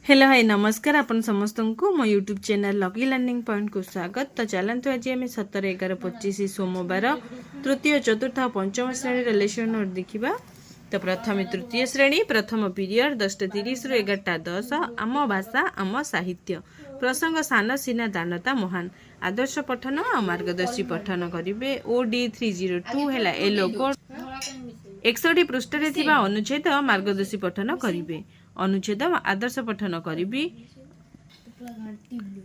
Hello hi नमस्कार आपण समस्त को मो YouTube channel lucky learning point को स्वागत। तो चलतु आज आम 17/11/25 सोमवार तृतीय चतुर्थ और पंचम श्रेणी लेसन नोट देखा। तो प्रथम तृतीय श्रेणी प्रथम पीरियड 10:30 रु 11:10 आम भाषा आम साहित्य प्रसंग सान सीना दानता महान आदर्श पठन और मार्गदर्शी पठन करेंगे। OD 302 है एलो कोड 61 पृष्ठ अनुच्छेद मार्गदर्शी पठन करेंगे। अनुच्छेद आदर्श पठन करी।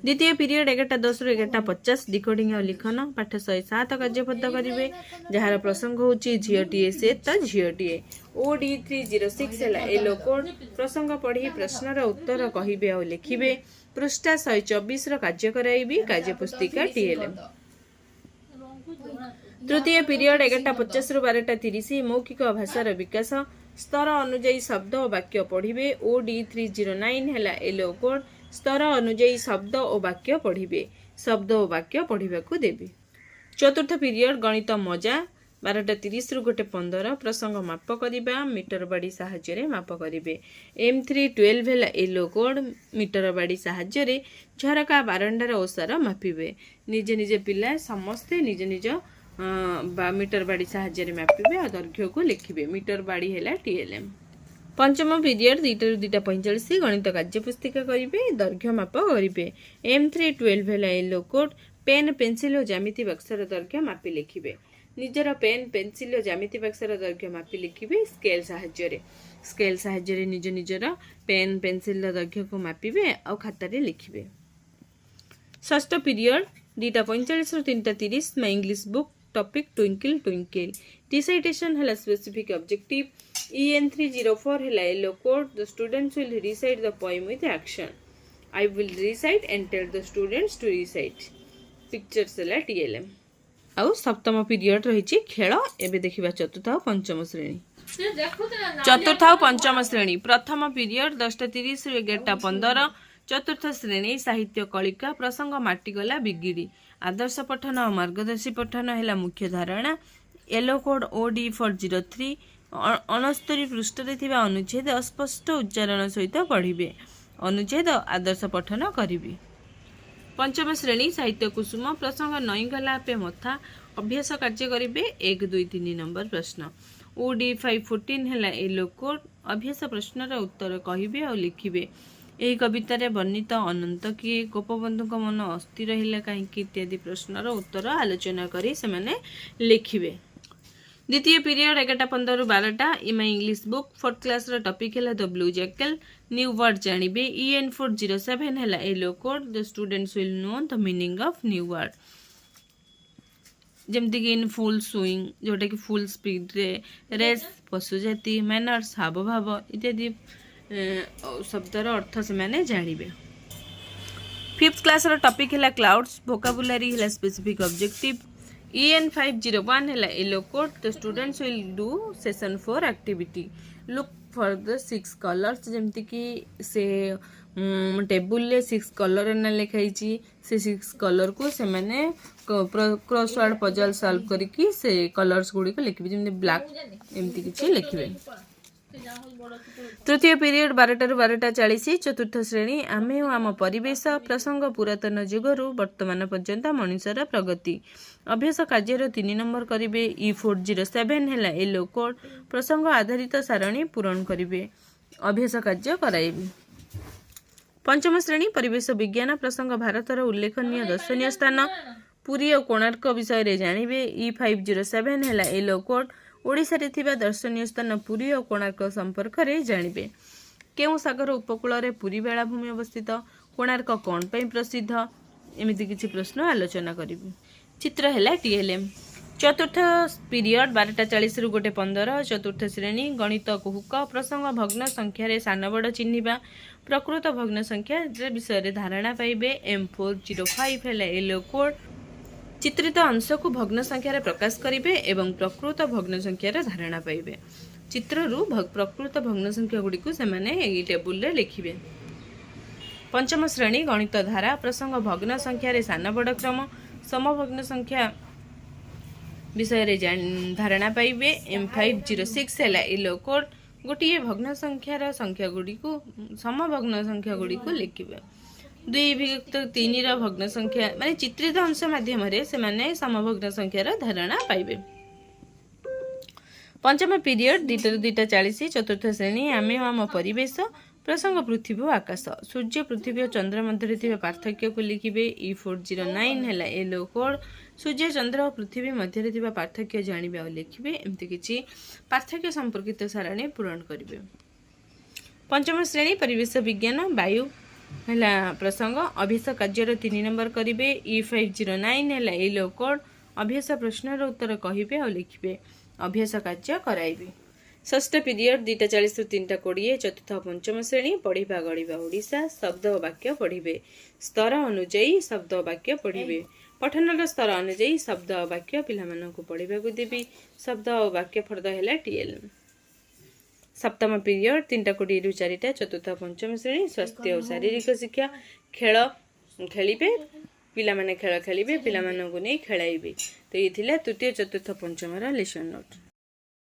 द्वितीय पीरियड 11:10 रु 11:50 डिकोडिंग और लिखन पाठ 107 कार्यबद्ध करेंगे जार प्रसंग हूँ झीटीए से तो झीटीए। OD 306 है एलो कोड प्रसंग पढ़ी प्रश्नर उत्तर कहे और लिखे पृष्ठा 124 कार्य कराइबी कार्यपुस्तिका TLM। तृतीय पीरियड 11:50 रु 12:30 मौखिक भाषार विकास स्तर अनुजाई शब्द और वाक्य पढ़िबे। OD 309 है एलो कोड स्तर अनुजाई शब्द और वाक्य पढ़िबे शब्द और वाक्य पढ़ा को देबे। चतुर्थ पीरियड गणित मजा 12:30 रु 1:15 प्रसंग माप करिबा मीटर बाड़ी साहाय्य माप करिबे। M312 है एलो कोड मीटर बाड़ी साहाय्य झरका बारंडार ओसार मापिबे। निजे निजे पिला समस्ते निज निज मीटर बाड़ी साहाय्य मापिबे और दैर्घ्य को लिखिबे। मीटर बाड़ी है TLM। पंचम पीरियड 2 ରୁ 2:45 गणित कार्यपुस्तिका करेंगे दैर्घ्य माप करेंगे। M312 है एलो कोड पेन पेंसिल और ज्यामिति बक्सर दैर्घ्य मापी लिखिबे। निजर पेन पेंसिल और ज्यामिति बक्सर दैर्घ्य मापी लिखिबे स्केल साहाय्य निज निजर पेन पेंसिल दैर्घ्य को मापिबे और खातार लिखिबे। षष्ठ पीरियड 2:45 ରୁ 3:30 my English book topic twinkle twinkle recitation है स्पेसिफिक ऑब्जेक्टिव। EN 304 है yellow code the students will recite the poem with action. I will recite and tell the students to recite pictures है TLM। आउ सप्तम period रही खेल। एबे देखिबा चतुर्थ और पंचम श्रेणी। चतुर्थ और पंचम श्रेणी प्रथम पीरियड 10:30 रु 11:15 चतुर्थ श्रेणी साहित्य कलिका प्रसंग माटीगला बिगिड़ी आदर्श पठन और मार्गदर्शी पठन है मुख्य धारणा। एलो कोड OD 403 69 पृष्ठ अनुच्छेद अस्पष्ट उच्चारण सहित पढ़िबे अनुच्छेद आदर्श पठन करिबे। पंचम श्रेणी साहित्य कुसुम प्रसंग नई गला पे मथा अभ्यास कार्य करेंगे 1 2 3 नंबर प्रश्न। OD 514 है एलो कोड अभ्यास प्रश्नर उत्तर कहिबे और लिखिबे। यही कवितार वर्णित अनंत किए गोपबंधु मन अस्थिर है कहीं इत्यादि प्रश्नर उत्तर आलोचना करी से माने लिखिबे। द्वितीय पीरियड 11:15 रु 12 इमा English book 4th class topic है the blue jackal new word जानिबे। EN 407 है yellow code the students will know the meaning of new word जमती कि इन फुल स्विंग जोटा कि फुल स्पीड रे रेस पशु जाति मैनर्स हाव भाव इत्यादि शब्दर अर्थ से माने जानिबे। 5th क्लास टॉपिक है क्लाउड्स वोकाबुलरी है स्पेसिफिक ऑब्जेक्टिव। EN 501 है yellow code the students will do session 4 activity look for the 6 colours जमती कि से टेबुल ले 6 कलर ना लिखाई से 6 कलर को से माने क्रॉसवर्ड पजल सॉल्व करके से कलर्स गुडी को लिखबे जमती ब्लैक एमती किछि लिखबे। तृतीय पीरियड 12 ରୁ 12:40 चतुर्थ श्रेणी आमे और आम परिवेश प्रसंग पुरातन युगरू वर्तमान पर्यंत मनुष्यर प्रगति अभ्यास कार्य 3 नंबर करेंगे। E 407 है एलो कोड प्रसंग आधारित सारणी पूरण करेंगे अभ्यास कार्य कराइबे। पंचम श्रेणी परिवेश विज्ञान प्रसंग भारतर उल्लेखनीय दर्शनीय स्थान पुरी और कोणार्क विषय जानिबे। E 507 है एलो कोड ओडिशा रे थिबा दर्शनीय स्थान पुरी और कोणार्क संपर्क में जानिबे। केउ सागर उपकूल रे पुरी बेलाभूमि अवस्थित कोणार्क कौन पई प्रसिद्ध एमिति किछि प्रश्न आलोचना करिबे। चित्र है TLM। चतुर्थ पीरियड 12:40 रु 1:15 चतुर्थ श्रेणी गणित कुहुक प्रसंग भग्न संख्यार सान बड़ चिन्हिबा प्रकृत भग्न संख्या विषय धारणा पाइबे। M405 है एलो कोड चित्रित अंश को भग्न संख्यार प्रकाश करेंगे एवं प्रकृत भग्न संख्यार धारणा पाइबे। चित्रु प्रकृत भग्न संख्या गुड़ी को से टेबुल रे लिखिबे। पंचम श्रेणी गणित धारा प्रसंग भग्न संख्यार सान बड़ क्रम समभग्न संख्या विषय धारणा पाइबे। M506 है एलो कोड गोटे भग्न संख्यार संख्या गुड़ी को समभग्न संख्या गुड़ी को लिखिबे 2/3 भग्न संख्या माने चित्रित अंश माध्यम से समभग्न संख्यार धारणा पाइबे। पंचम पीरियड 2:40 चतुर्थ श्रेणी आमे आम परिवेश प्रसंग पृथ्वी और आकाश सूर्य पृथ्वी और चंद्र मध्य पार्थक्य को लिखिबे। E409 है येलो कोड सूर्य चंद्र और पृथ्वी मध्य पार्थक्य जानिबे और लिखिबे। एमती किछि पार्थक्य संपर्कित सारणी पूरण करिवे। पंचम श्रेणी परिवेश विज्ञान वायु है प्रसंग अभ्यास कार्यर 3 नंबर करिवे। E509 है येलो कोड अभ्यास प्रश्नर उत्तर कहिबे और लिखिबे अभ्यास कार्य कराइबे। षष्ठ पीरियड 2:40 ରୁ 3:20 चतुर्थ पंचम श्रेणी पढ़िबा गढ़िबा ओडिशा शब्द और वाक्य पढ़िबे स्तर अनुଯାୟୀ शब्द और वाक्य पढ़िबे। पठनर स्तर अनुଯାୟୀ शब्द और वाक्य पिलामानंकु पढ़िबाकु देबी शब्द और वाक्य फर्द हैला टीएल। सप्तम पीरियड 3:20 ରୁ 4ଟା चतुर्थ पंचम श्रेणी स्वास्थ्य और शारीरिक शिक्षा खेल खेलिबे पिलामाने खेल खेलिबे पिलामानंकु नै खेलाइबे। तो ये थिला तृतीय चतुर्थ पंचमर लेसन नोट।